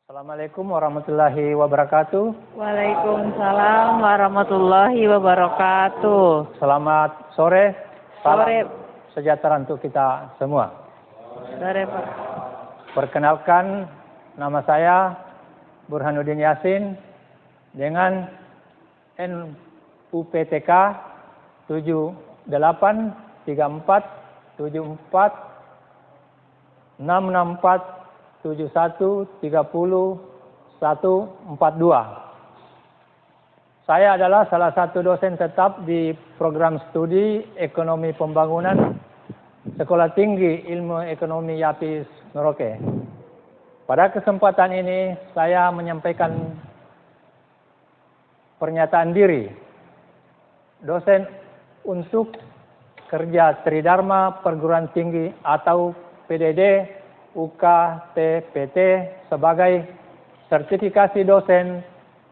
Assalamualaikum warahmatullahi wabarakatuh. Waalaikumsalam warahmatullahi wabarakatuh. Selamat sore. Salam Sore. sejahtera untuk kita semua. Sore, Pak. Perkenalkan, nama saya Burhanuddin Yasin dengan NUPTK 78346471304142. Saya adalah salah satu dosen tetap di program studi Ekonomi Pembangunan Sekolah Tinggi Ilmu Ekonomi Yapis Merauke. Pada kesempatan ini saya menyampaikan pernyataan diri dosen untuk kerja Tridharma Perguruan Tinggi atau PDD UKTPT sebagai sertifikasi dosen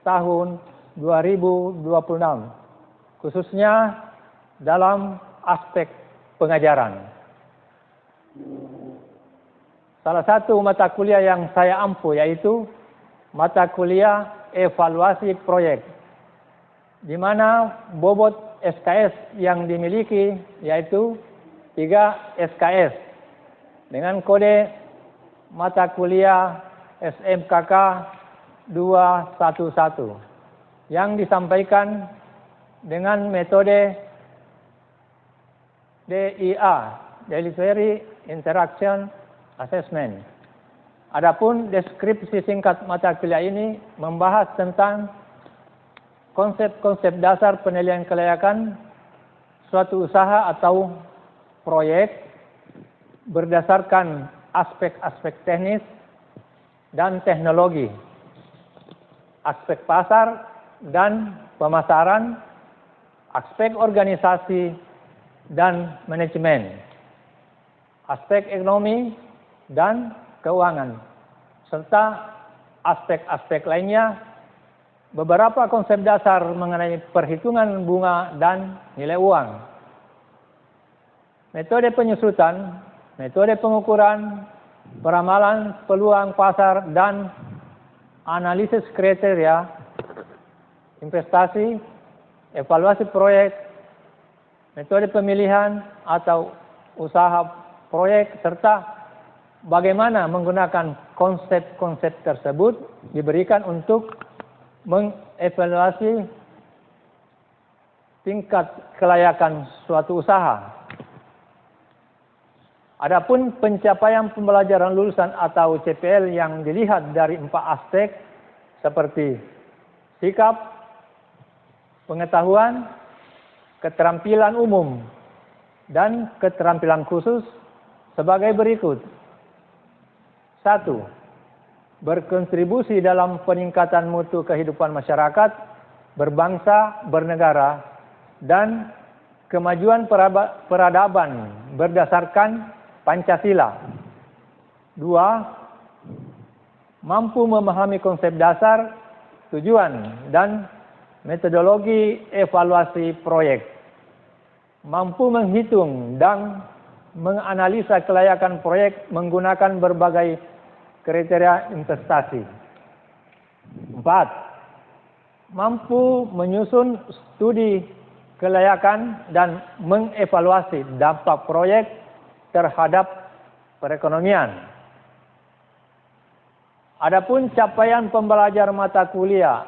tahun 2026, khususnya dalam aspek pengajaran. Salah satu mata kuliah yang saya ampu yaitu mata kuliah evaluasi proyek, di mana bobot SKS yang dimiliki yaitu 3 SKS dengan kode mata kuliah SMKK 211 yang disampaikan dengan metode DIA, Delivery Interaction Assessment. Adapun deskripsi singkat mata kuliah ini membahas tentang konsep-konsep dasar penilaian kelayakan suatu usaha atau proyek berdasarkan aspek-aspek teknis dan teknologi, aspek pasar dan pemasaran, aspek organisasi dan manajemen, aspek ekonomi dan keuangan, serta aspek-aspek lainnya. Beberapa konsep dasar mengenai perhitungan bunga dan nilai uang, metode penyusutan, metode pengukuran, peramalan peluang pasar dan analisis kriteria investasi, evaluasi proyek, metode pemilihan atau usaha proyek, serta bagaimana menggunakan konsep-konsep tersebut diberikan untuk mengevaluasi tingkat kelayakan suatu usaha. Adapun pencapaian pembelajaran lulusan atau CPL yang dilihat dari 4 aspek seperti sikap, pengetahuan, keterampilan umum, dan keterampilan khusus sebagai berikut. 1. Berkontribusi dalam peningkatan mutu kehidupan masyarakat, berbangsa, bernegara, dan kemajuan peradaban berdasarkan Pancasila. 2. Mampu memahami konsep dasar, tujuan, dan metodologi evaluasi proyek. Mampu menghitung dan menganalisa kelayakan proyek menggunakan berbagai kriteria investasi. 4. Mampu menyusun studi kelayakan dan mengevaluasi dampak proyek terhadap perekonomian. Adapun capaian pembelajar mata kuliah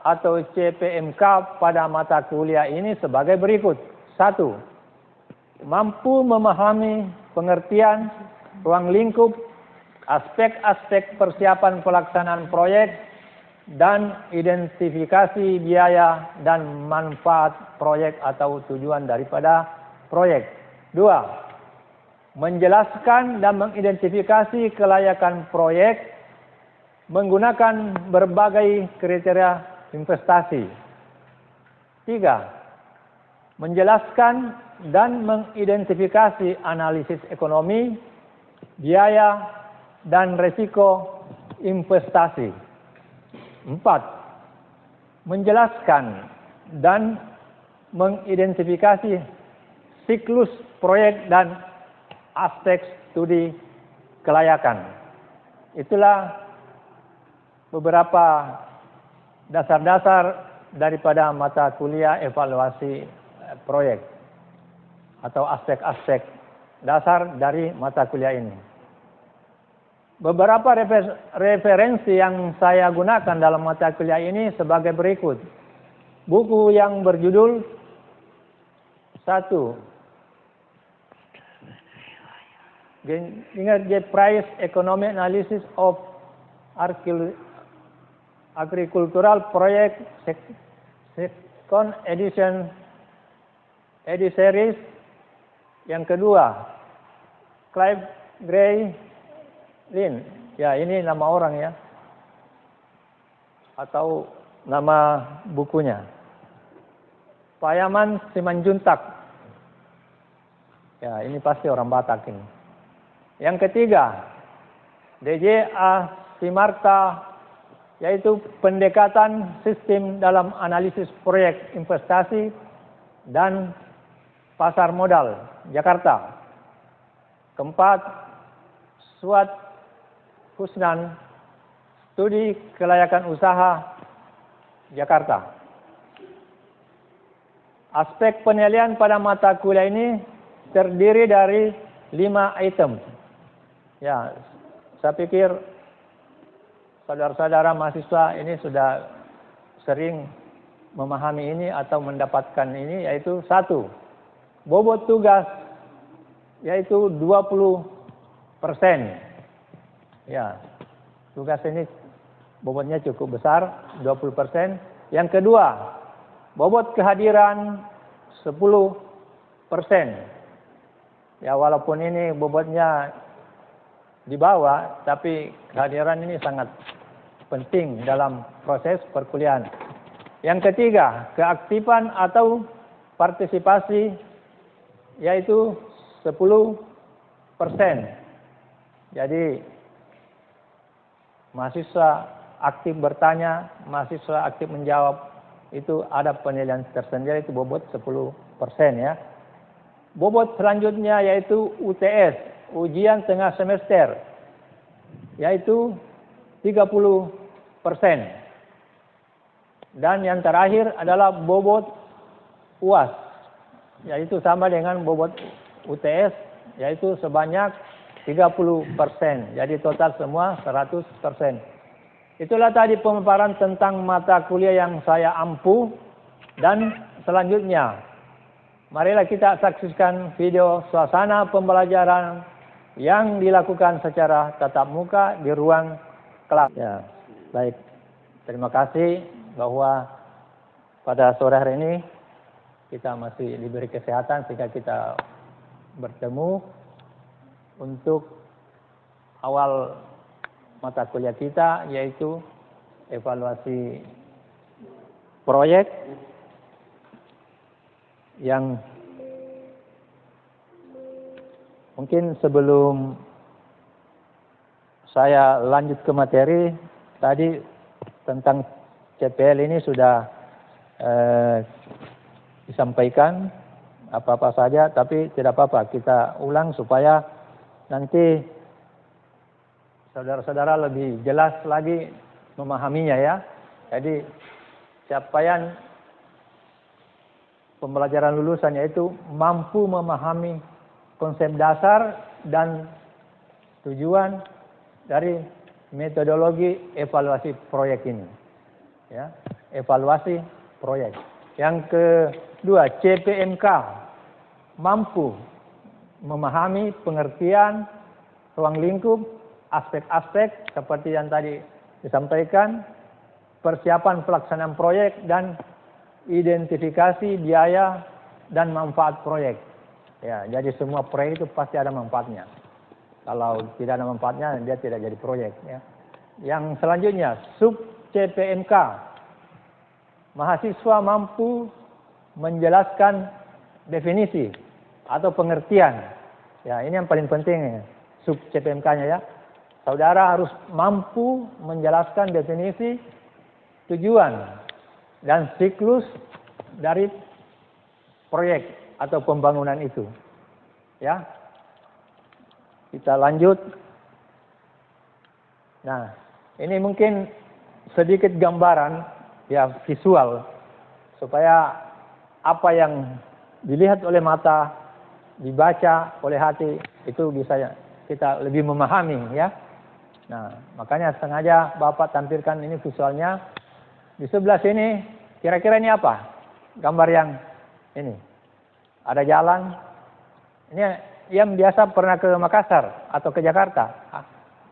atau CPMK pada mata kuliah ini sebagai berikut. 1. Mampu memahami pengertian ruang lingkup, aspek-aspek persiapan pelaksanaan proyek, dan identifikasi biaya dan manfaat proyek atau tujuan daripada proyek. 2. Menjelaskan dan mengidentifikasi kelayakan proyek menggunakan berbagai kriteria investasi. 3. Menjelaskan dan mengidentifikasi analisis ekonomi, biaya, dan risiko investasi. 4. Menjelaskan dan mengidentifikasi siklus proyek dan aspek studi kelayakan. Itulah beberapa dasar-dasar daripada mata kuliah evaluasi proyek atau aspek-aspek dasar dari mata kuliah ini. Beberapa referensi yang saya gunakan dalam mata kuliah ini sebagai berikut. Buku yang berjudul 1. The Price Economic Analysis of Agricultural Project Second Edition Series. Yang kedua, Clive Gray Lin. Ya, ini nama orang ya. Atau nama bukunya. Payaman Simanjuntak. Ya, ini pasti orang Batak ini. Yang ketiga, DJ A. Simarta, yaitu pendekatan sistem dalam analisis proyek investasi dan pasar modal, Jakarta. Keempat, Suat Husnan, studi kelayakan usaha, Jakarta. Aspek penilaian pada mata kuliah ini terdiri dari 5 item. Ya, saya pikir saudara-saudara mahasiswa ini sudah sering memahami ini atau mendapatkan ini, yaitu 1. Bobot tugas, yaitu 20%. Ya, tugas ini bobotnya cukup besar, 20%. Yang kedua, bobot kehadiran 10%. Ya, walaupun ini bobotnya di bawah, tapi kehadiran ini sangat penting dalam proses perkuliahan. Yang ketiga, keaktifan atau partisipasi, yaitu 10%. Jadi, mahasiswa aktif bertanya, mahasiswa aktif menjawab, itu ada penilaian tersendiri, itu bobot 10% ya. Bobot selanjutnya yaitu UTS, ujian tengah semester, yaitu 30%. Dan yang terakhir adalah bobot UAS, yaitu sama dengan bobot UTS, yaitu sebanyak 30%. Jadi total semua 100%. Itulah tadi pemaparan tentang mata kuliah yang saya ampu. Dan selanjutnya, marilah kita saksikan video suasana pembelajaran yang dilakukan secara tatap muka di ruang kelas. Ya, baik. Terima kasih bahwa pada sore hari ini kita masih diberi kesehatan sehingga kita bertemu untuk awal mata kuliah kita, yaitu evaluasi proyek yang mungkin sebelum saya lanjut ke materi, tadi tentang CPL ini sudah disampaikan apa-apa saja, tapi tidak apa-apa, kita ulang supaya nanti saudara-saudara lebih jelas lagi memahaminya ya. Jadi capaian pembelajaran lulusan yaitu mampu memahami konsep dasar dan tujuan dari metodologi evaluasi proyek ini. Ya, evaluasi proyek. Yang kedua, CPMK, mampu memahami pengertian ruang lingkup, aspek-aspek seperti yang tadi disampaikan, persiapan pelaksanaan proyek, dan identifikasi biaya dan manfaat proyek. Ya, jadi semua proyek itu pasti ada manfaatnya. Kalau tidak ada manfaatnya, dia tidak jadi proyek. Ya. Yang selanjutnya, sub CPMK, mahasiswa mampu menjelaskan definisi atau pengertian. Ya, ini yang paling penting, sub CPMK-nya ya. Saudara harus mampu menjelaskan definisi, tujuan, dan siklus dari proyek atau pembangunan itu. Ya. Kita lanjut. Nah, ini mungkin sedikit gambaran ya visual supaya apa yang dilihat oleh mata, dibaca oleh hati itu bisa kita lebih memahami ya. Nah, makanya sengaja Bapak tampilkan ini visualnya. Di sebelah sini kira-kira ini apa? Gambar yang ini. Ada jalan. Ini yang biasa pernah ke Makassar atau ke Jakarta.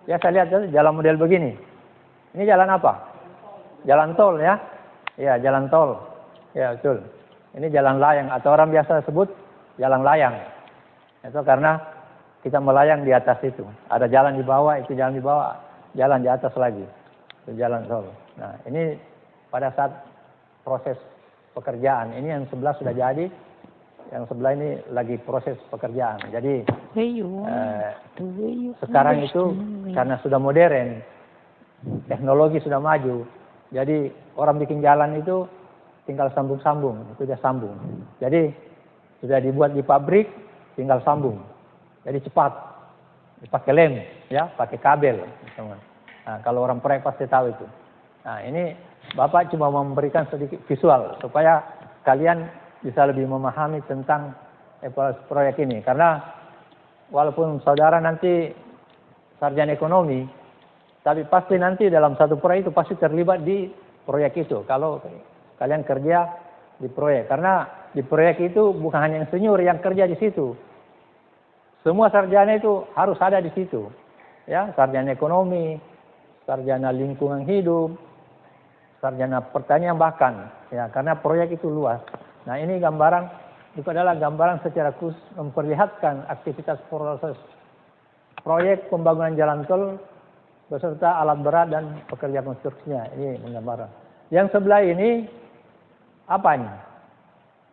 Ya saya lihat jalan model begini. Ini jalan apa? Jalan tol ya. Ya, jalan tol. Ya, betul. Ini jalan layang atau orang biasa sebut jalan layang. Itu karena kita melayang di atas itu. Ada jalan di bawah, itu jalan di bawah, jalan di atas lagi. Itu jalan tol. Nah, ini pada saat proses pekerjaan. Ini yang sebelah sudah jadi, yang sebelah ini lagi proses pekerjaan. Jadi sekarang itu karena sudah modern, teknologi sudah maju. Jadi orang bikin jalan itu tinggal sambung-sambung, itu dia sambung. Jadi sudah dibuat di pabrik, tinggal sambung. Jadi cepat, pakai lem, ya, pakai kabel. Nah, kalau orang proyek pasti tahu itu. Nah, ini Bapak cuma memberikan sedikit visual supaya kalian bisa lebih memahami tentang proyek ini. Karena walaupun saudara nanti sarjana ekonomi, tapi pasti nanti dalam satu proyek itu pasti terlibat di proyek itu. Kalau kalian kerja di proyek, karena di proyek itu bukan hanya insinyur yang kerja di situ. Semua sarjana itu harus ada di situ. Ya, sarjana ekonomi, sarjana lingkungan hidup, sarjana pertanian bahkan. Ya, karena proyek itu luas. Nah, ini gambaran itu adalah gambaran secara khusus memperlihatkan aktivitas proses proyek pembangunan jalan tol beserta alat berat dan pekerja konstruksinya. Ini menggambarkan. Yang sebelah ini apa ini?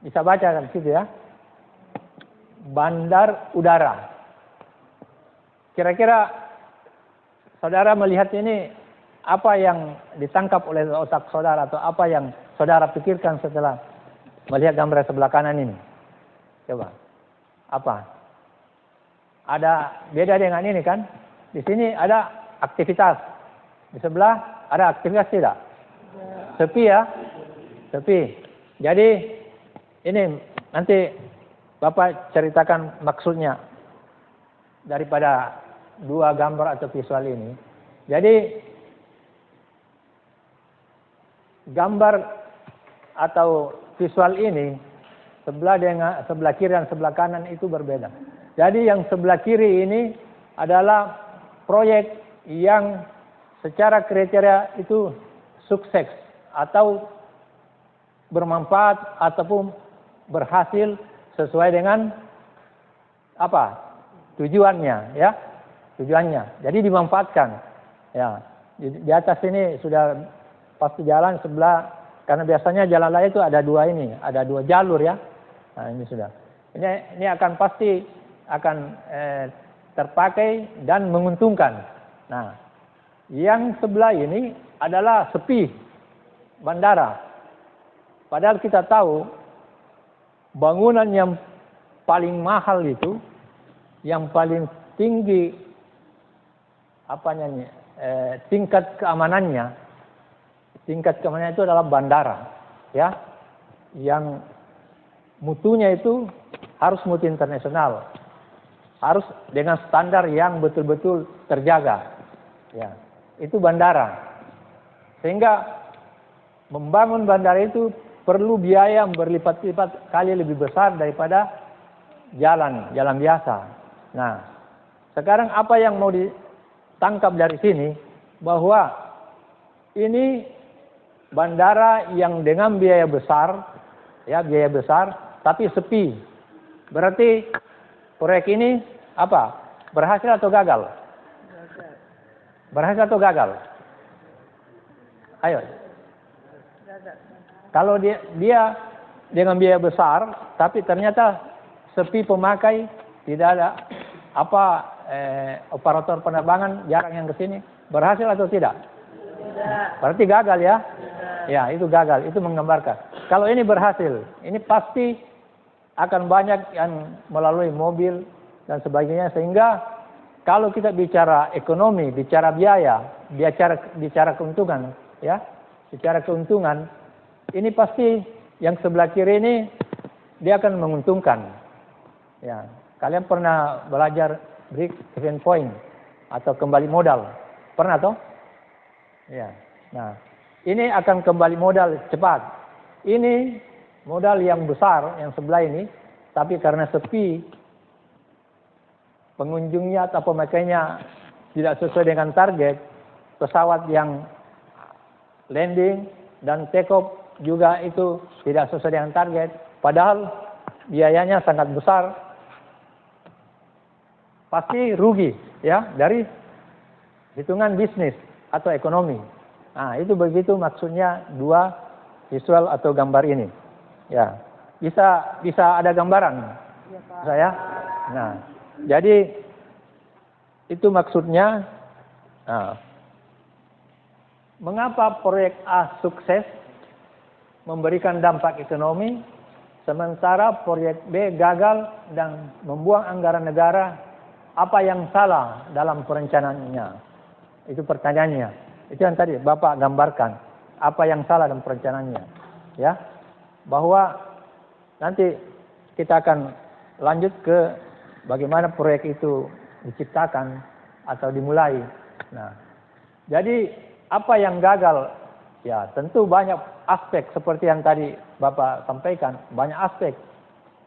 Bisa baca kan situ ya? Bandar udara. Kira-kira saudara melihat ini apa yang ditangkap oleh otak saudara atau apa yang saudara pikirkan setelah melihat gambar sebelah kanan ini? Coba. Apa? Ada beda dengan ini kan? Di sini ada aktivitas. Di sebelah ada aktivitas tidak? Sepi ya? Sepi. Jadi ini nanti Bapak ceritakan maksudnya daripada dua gambar atau visual ini. Jadi gambar atau visual ini sebelah kiri dan sebelah kanan itu berbeda. Jadi yang sebelah kiri ini adalah proyek yang secara kriteria itu sukses atau bermanfaat ataupun berhasil sesuai dengan apa tujuannya ya, tujuannya. Jadi dimanfaatkan ya. Di atas ini sudah pasti jalan sebelah, karena biasanya jalan raya itu ada dua ini, ada dua jalur ya. Nah, ini sudah. Ini akan pasti akan terpakai dan menguntungkan. Nah, yang sebelah ini adalah sepi bandara. Padahal kita tahu bangunan yang paling mahal itu, yang paling tinggi tingkat keamanannya itu adalah bandara, ya, yang mutunya itu harus mutu internasional, harus dengan standar yang betul-betul terjaga, ya, itu bandara. Sehingga membangun bandara itu perlu biaya yang berlipat-lipat kali lebih besar daripada jalan biasa. Nah, sekarang apa yang mau ditangkap dari sini, bahwa ini bandara yang dengan biaya besar, ya, biaya besar, tapi sepi. Berarti proyek ini apa? Berhasil atau gagal? Berhasil atau gagal? Ayo. Kalau dia dengan biaya besar, tapi ternyata sepi pemakai, tidak ada operator penerbangan jarang yang ke sini, berhasil atau tidak? Tidak. Berarti gagal ya? Tidak. Ya, itu gagal, itu menggambarkan. Kalau ini berhasil, ini pasti akan banyak yang melalui mobil dan sebagainya, sehingga kalau kita bicara ekonomi, bicara biaya, bicara keuntungan, ya, secara keuntungan, ini pasti yang sebelah kiri ini dia akan menguntungkan. Ya, kalian pernah belajar break even point atau kembali modal? Pernah toh? Ya. Nah, ini akan kembali modal cepat. Ini modal yang besar yang sebelah ini, tapi karena sepi pengunjungnya atau pemakainya tidak sesuai dengan target, pesawat yang landing dan take off juga itu tidak sesuai dengan target, padahal biayanya sangat besar, pasti rugi ya dari hitungan bisnis atau ekonomi. Nah, itu begitu maksudnya dua visual atau gambar ini. Ya, bisa ada gambaran saya. Nah, jadi itu maksudnya. Nah, mengapa proyek A sukses memberikan dampak ekonomi, sementara proyek B gagal dan membuang anggaran negara? Apa yang salah dalam perencanaannya? Itu pertanyaannya. Itu yang tadi Bapak gambarkan. Apa yang salah dalam perencanaannya? Ya, bahwa nanti kita akan lanjut ke bagaimana proyek itu diciptakan atau dimulai. Nah, jadi apa yang gagal? Ya, tentu banyak aspek seperti yang tadi Bapak sampaikan. Banyak aspek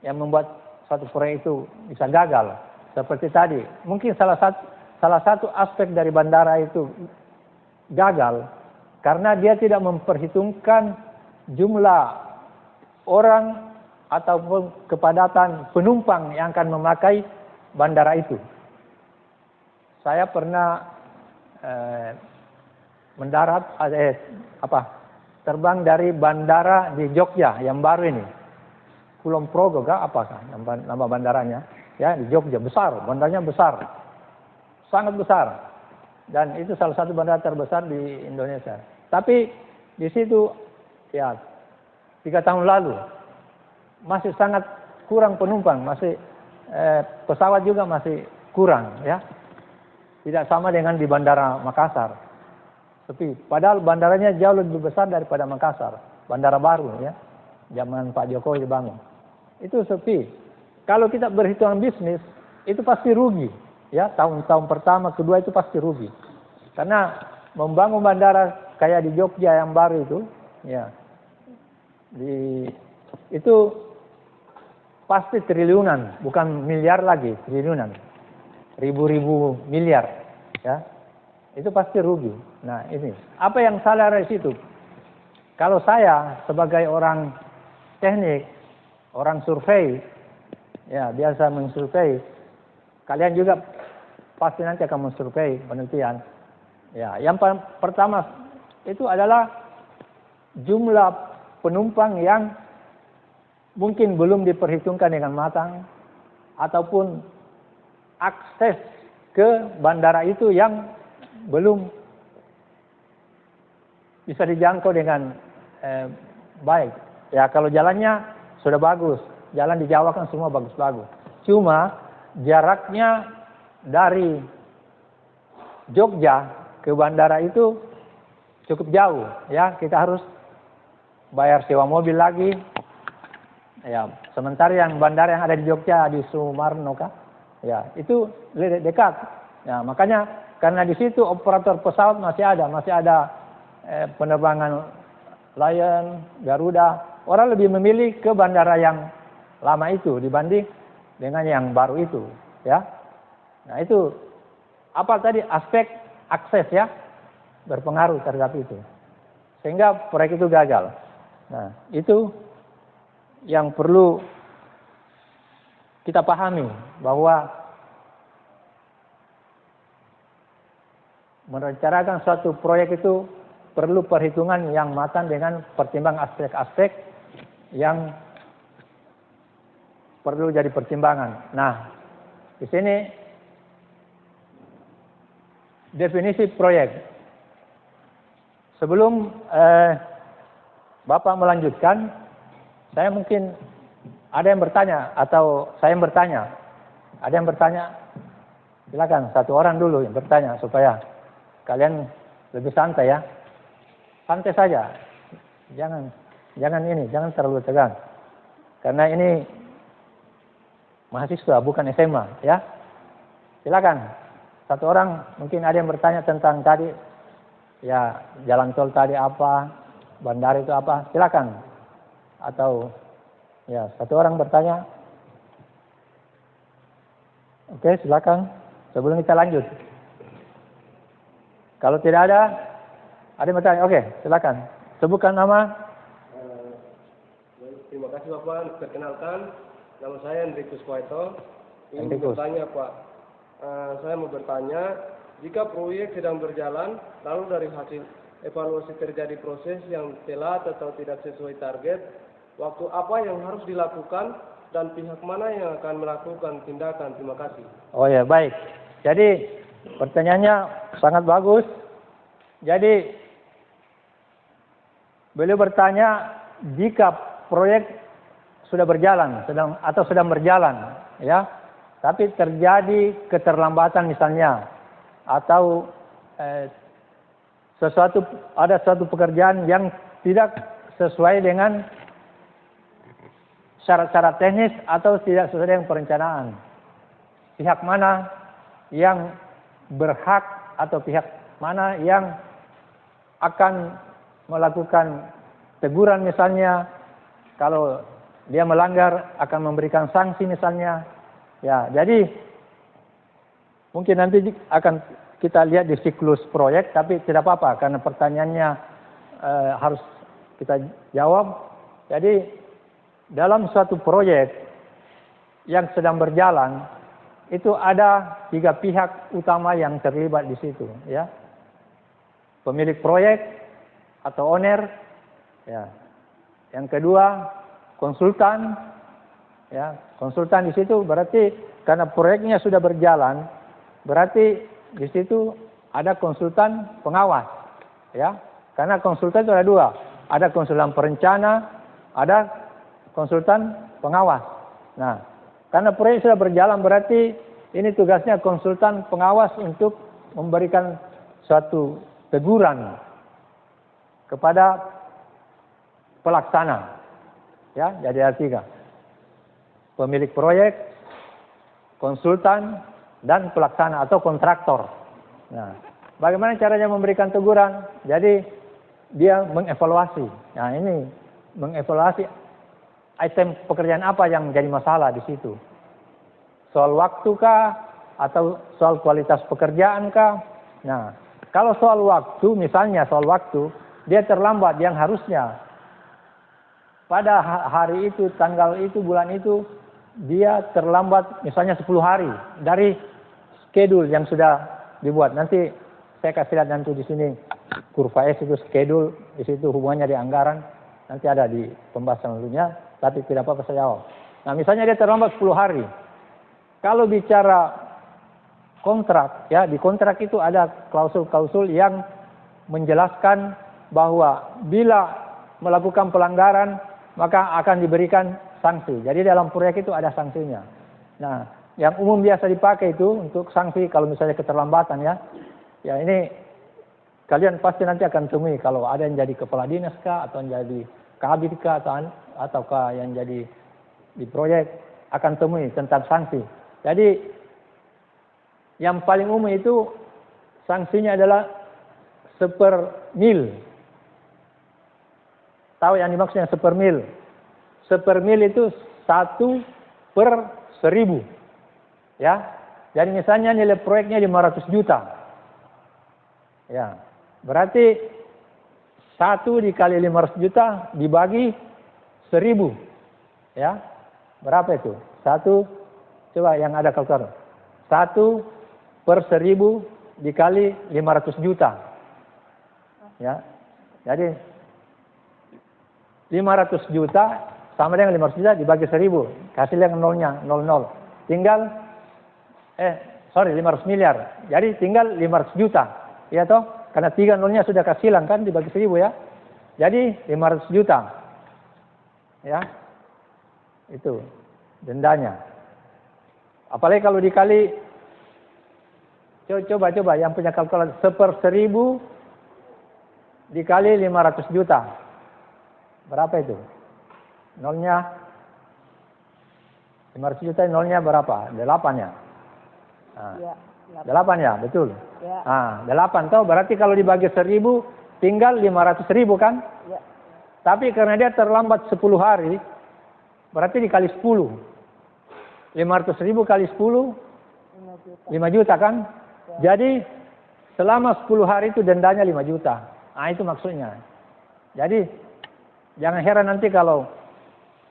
yang membuat suatu proyek itu bisa gagal. Seperti tadi, mungkin salah satu aspek dari bandara itu gagal karena dia tidak memperhitungkan jumlah orang ataupun kepadatan penumpang yang akan memakai bandara itu. Saya pernah terbang dari bandara di Jogja yang baru ini, Kulon Progo apakah nama bandaranya? Ya, di Jogja, besar, bandaranya besar, sangat besar, dan itu salah satu bandara terbesar di Indonesia. Tapi di situ ya 3 tahun lalu masih sangat kurang penumpang, masih pesawat juga masih kurang, ya, tidak sama dengan di Bandara Makassar. Tapi padahal bandaranya jauh lebih besar daripada Makassar, bandara baru ya, zaman Pak Jokowi dibangun. Itu sepi. Kalau kita berhitungan bisnis, itu pasti rugi. Ya, tahun-tahun pertama, kedua itu pasti rugi. Karena membangun bandara kayak di Jogja yang baru itu, ya, itu pasti triliunan, bukan miliar lagi, triliunan, ribu-ribu miliar, ya, itu pasti rugi. Nah, ini apa yang salah dari situ? Kalau saya sebagai orang teknik, orang survei, ya, biasa mensurvei. Kalian juga pasti nanti akan mensurvei penelitian. Ya, yang pertama itu adalah jumlah penumpang yang mungkin belum diperhitungkan dengan matang ataupun akses ke bandara itu yang belum bisa dijangkau dengan baik. Ya, kalau jalannya sudah bagus. Jalan di Jawa kan semua bagus-bagus. Cuma jaraknya dari Jogja ke bandara itu cukup jauh. Ya, kita harus bayar sewa mobil lagi. Ya, sementara yang bandara yang ada di Jogja di Sumarno kah? Ya, itu dekat. Ya, makanya karena di situ operator pesawat masih ada penerbangan Lion, Garuda. Orang lebih memilih ke bandara yang lama itu dibanding dengan yang baru itu, ya. Nah, itu apa tadi aspek akses ya berpengaruh terhadap itu, sehingga proyek itu gagal. Nah, itu yang perlu kita pahami, bahwa merencanakan suatu proyek itu perlu perhitungan yang matang dengan pertimbangan aspek-aspek yang perlu jadi pertimbangan. Nah, di sini definisi proyek. Sebelum Bapak melanjutkan, saya mungkin ada yang bertanya atau saya yang bertanya. Ada yang bertanya? Silakan, satu orang dulu yang bertanya supaya kalian lebih santai ya. santai saja. Jangan terlalu tegang. Karena ini mahasiswa bukan SMA, ya. Silakan. Satu orang mungkin ada yang bertanya tentang tadi, ya jalan tol tadi apa, bandara itu apa, silakan. Atau ya satu orang bertanya. Oke, silakan. Sebelum kita lanjut. Kalau tidak ada yang bertanya, oke, silakan. Sebutkan nama. Terima kasih Bapak. Perkenalkan, nama saya Enrikus Kwaito. Ingin Enrikus. bertanya Pak. Saya mau bertanya, jika proyek sedang berjalan, lalu dari hasil evaluasi terjadi proses yang telat atau tidak sesuai target, waktu apa yang harus dilakukan dan pihak mana yang akan melakukan tindakan? Terima kasih. Oh ya, baik. Jadi pertanyaannya sangat bagus. Jadi beliau bertanya jika proyek sudah berjalan, sedang berjalan, ya, tapi terjadi keterlambatan misalnya, atau ada suatu pekerjaan yang tidak sesuai dengan syarat-syarat teknis atau tidak sesuai dengan perencanaan. Pihak mana yang berhak atau pihak mana yang akan melakukan teguran misalnya, kalau dia melanggar akan memberikan sanksi misalnya. Ya, jadi mungkin nanti akan kita lihat di siklus proyek, tapi tidak apa-apa karena pertanyaannya harus kita jawab. Jadi dalam suatu proyek yang sedang berjalan itu ada 3 pihak utama yang terlibat di situ, ya. Pemilik proyek atau owner, ya. Yang kedua konsultan, ya. Konsultan di situ berarti karena proyeknya sudah berjalan, berarti di situ ada konsultan pengawas, ya. Karena konsultan itu ada 2, ada konsultan perencana, ada konsultan pengawas. Nah, karena proyek sudah berjalan berarti ini tugasnya konsultan pengawas untuk memberikan suatu teguran kepada pelaksana. Ya, jadi ada 3. Pemilik proyek, konsultan, dan pelaksana atau kontraktor. Nah, bagaimana caranya memberikan teguran? Jadi dia mengevaluasi. Nah, ini mengevaluasi item pekerjaan apa yang jadi masalah di situ. Soal waktu kah atau soal kualitas pekerjaan kah? Nah, kalau soal waktu, misalnya soal waktu, dia terlambat yang harusnya pada hari itu, tanggal itu, bulan itu, dia terlambat misalnya 10 hari dari schedule yang sudah dibuat. Nanti saya kasih lihat nanti di sini kurva S itu schedule, di situ hubungannya di anggaran, nanti ada di pembahasan dulunya, tapi tidak apa-apa saya jawab. Nah, misalnya dia terlambat 10 hari. Kalau bicara kontrak, ya, di kontrak itu ada klausul-klausul yang menjelaskan bahwa bila melakukan pelanggaran maka akan diberikan sanksi. Jadi dalam proyek itu ada sanksinya. Nah, yang umum biasa dipakai itu untuk sanksi kalau misalnya keterlambatan, ya. Ya, ini kalian pasti nanti akan temui kalau ada yang jadi kepala dinas kah atau yang jadi kabid kah ataukah yang jadi di proyek akan temui tentang sanksi. Jadi yang paling umum itu sanksinya adalah 1/mil. Tahu yang dimaksudnya 1/mil? 1/mil itu 1/1000. Ya. Jadi misalnya nilai proyeknya 500 juta. Ya. Berarti 1 dikali 500 juta dibagi 1000. Ya. Berapa itu? 1, coba yang ada kalkulator. 1/1000 dikali 500 juta. Ya. Jadi 500 juta sama dengan 500 juta dibagi 1000. Kasih yang nolnya, 00. Tinggal 500 miliar. Jadi tinggal 500 juta. Ya toh? Karena 3 nolnya sudah kasih hilang kan dibagi 1000, ya. Jadi 500 juta. Ya. Itu dendanya. Apalagi kalau dikali, coba yang punya kalkulator, 1/1000 dikali 500 juta. Berapa itu? Nolnya 500 juta, nolnya berapa? 8 ya? Nah, Ya. 8 ya, betul. Ya. Nah, 8 toh berarti kalau dibagi 1000 tinggal 500.000 kan? Ya. Tapi karena dia terlambat 10 hari, berarti dikali 10. 500.000 kali 10, 5 juta kan? Jadi selama 10 hari itu dendanya 5 juta. Nah, itu maksudnya. Jadi jangan heran nanti kalau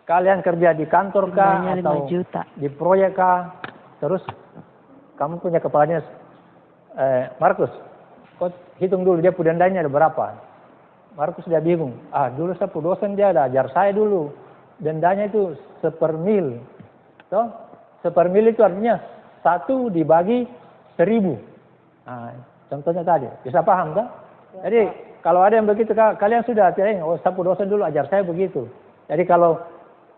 kalian kerja di kantor kah Dendanya atau 5 juta. di proyek kah, terus kamu punya kepalanya Markus, kau hitung dulu dia dendanya ada berapa. Markus dia bingung. Dulu saya dosen dia ada ajar saya dulu. Dendanya itu 1/mil. Toh, 1/mil itu artinya 1 dibagi 1000. Nah, contohnya tadi. Bisa paham kan? Jadi kalau ada yang begitu, kalian sudah saya dosen dulu ajar saya begitu. Jadi kalau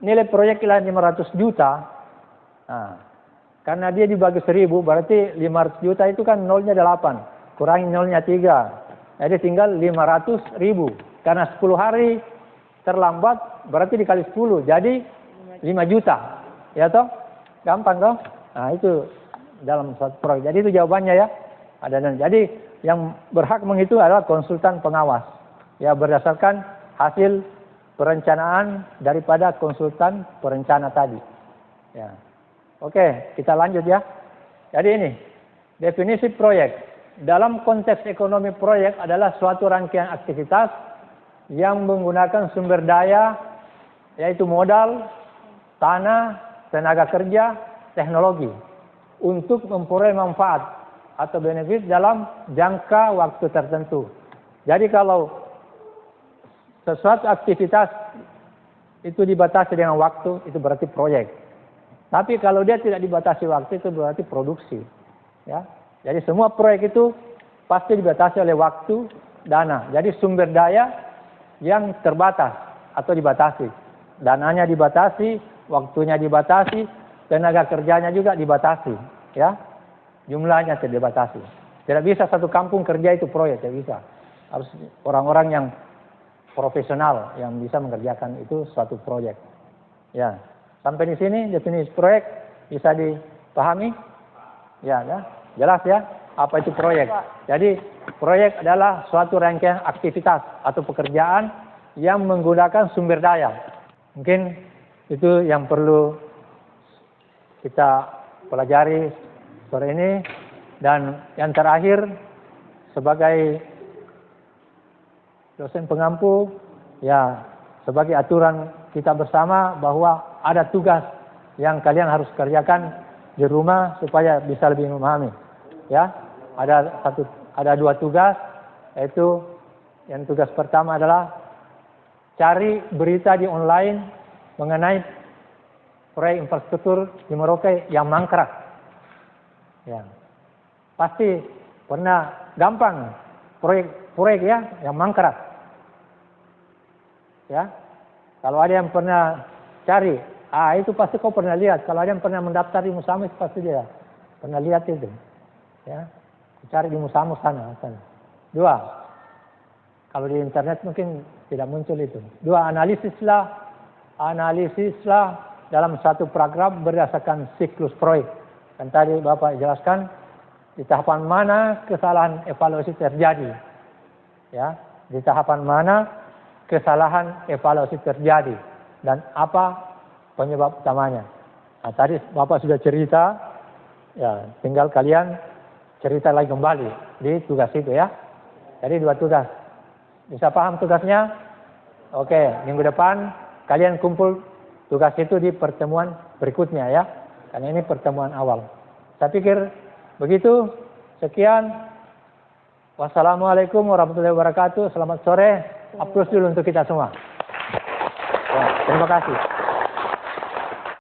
nilai proyek 500 juta, nah, karena dia dibagi 1000, berarti 500 juta itu kan nolnya 8. Kurangi nolnya 3. Jadi tinggal 500.000. Karena 10 hari terlambat, berarti dikali 10. Jadi 5 juta. Ya toh? Gampang toh? Nah, itu dalam suatu proyek. Jadi itu jawabannya ya. Jadi yang berhak menghitung adalah konsultan pengawas. Ya, berdasarkan hasil perencanaan daripada konsultan perencana tadi. Ya. Oke, kita lanjut ya. Jadi ini, definisi proyek. Dalam konteks ekonomi, proyek adalah suatu rangkaian aktivitas yang menggunakan sumber daya, yaitu modal, tanah, tenaga kerja, teknologi, untuk memperoleh manfaat atau benefit dalam jangka waktu tertentu. Jadi kalau sesuatu aktivitas itu dibatasi dengan waktu, itu berarti proyek. Tapi kalau dia tidak dibatasi waktu, itu berarti produksi. Ya. Jadi semua proyek itu pasti dibatasi oleh waktu, dana. Jadi sumber daya yang terbatas atau dibatasi. Dananya dibatasi, waktunya dibatasi, tenaga kerjanya juga dibatasi. Ya. Jumlahnya tidak dibatasi. Tidak bisa satu kampung kerja itu proyek, tidak bisa. Harus orang-orang yang profesional yang bisa mengerjakan itu suatu proyek. Ya. Sampai di sini definisi proyek bisa dipahami? Ya, ya. Jelas ya, apa itu proyek? Jadi proyek adalah suatu rangkaian aktivitas atau pekerjaan yang menggunakan sumber daya. Mungkin itu yang perlu kita pelajari sore ini. Dan yang terakhir, sebagai dosen pengampu, ya sebagai aturan kita bersama bahwa ada tugas yang kalian harus kerjakan di rumah supaya bisa lebih memahami. Ya, ada 2 tugas, yaitu yang tugas pertama adalah cari berita di online mengenai proyek infrastruktur di Merauke yang mangkrak. Ya, pasti pernah gampang proyek ya yang mangkrak. Ya, kalau ada yang pernah cari, itu pasti kau pernah lihat. Kalau ada yang pernah mendaftar di Musamus, pasti dia pernah lihat itu. Ya, cari di Musamus sana. 2, kalau di internet mungkin tidak muncul itu. 2, analisislah dalam satu program berdasarkan siklus proyek. Dan tadi Bapak jelaskan di tahapan mana kesalahan evaluasi terjadi. Ya, di tahapan mana kesalahan evaluasi terjadi dan apa penyebab utamanya. Nah, tadi Bapak sudah cerita, ya tinggal kalian cerita lagi kembali di tugas itu ya. Jadi 2 tugas. Bisa paham tugasnya? Oke, minggu depan kalian kumpul tugas itu di pertemuan berikutnya ya. Karena ini pertemuan awal. Saya pikir begitu. Sekian. Wassalamualaikum warahmatullahi wabarakatuh. Selamat sore. Aplaus dulu untuk kita semua. Ya, terima kasih.